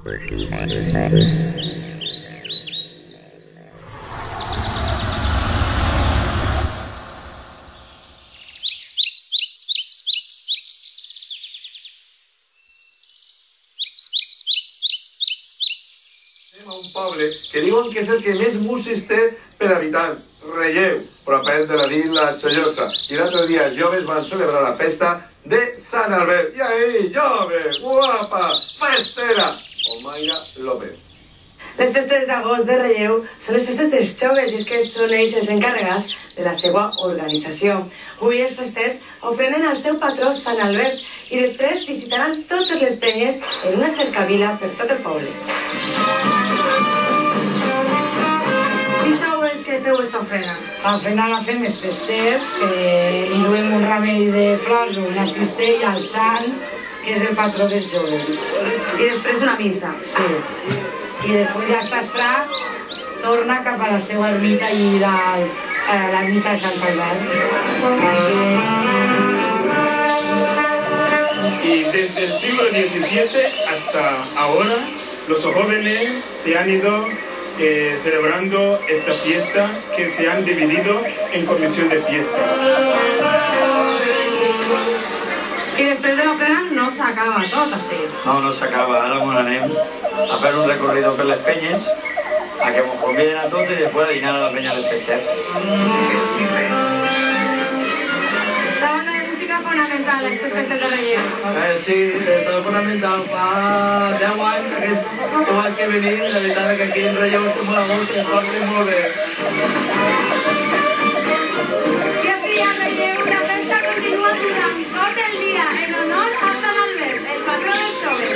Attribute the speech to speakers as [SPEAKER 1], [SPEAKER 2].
[SPEAKER 1] Un poble que diuen que és el que més busos té per habitants, Relleu, proper de la Vila Xollosa. I l'altre dia els joves van celebrar la festa de Sant Albert. I ahí, jove, guapa, festera, Omaia López.
[SPEAKER 2] Les festes d'agost de Relleu són les festes dels joves i és que són ells els encarregats de la seva organització. Avui els festers ofrenen al seu patró Sant Albert i després visitaran totes les penyes en una cercavila per tot el poble. Qui sou els que feu esta ofrena?
[SPEAKER 3] L'ofrena la fem els festers, que li duem un ramell de flors o una cistella al sant, que és el patró dels joves.
[SPEAKER 2] I després una missa.
[SPEAKER 3] Sí. I després ja està esfrat, torna cap a la seva ermita i l'ermita de Sant Albert.
[SPEAKER 4] Y desde el siglo XVII hasta ahora, los jóvenes se han ido celebrando esta fiesta, que se han dividido en comisión de fiestas.
[SPEAKER 2] I després de l'ofrena no s'acaba tot, així.
[SPEAKER 5] No s'acaba. Ara ens anem a fer un recorrido per les penyes, a que ens conviden a tots i després a dinar a la penya dels festers.
[SPEAKER 2] La banda de música fonamental, aquestes festes de Relleu.
[SPEAKER 5] Sí, és fonamental. Fa 10 anys que vaig venir, la veritat és que aquí en Relleu estem molt a gust i es porta molt bé.
[SPEAKER 2] I així a Relleu la festa continua durant tot el dia en honor a Sant Albert, el patró dels joves.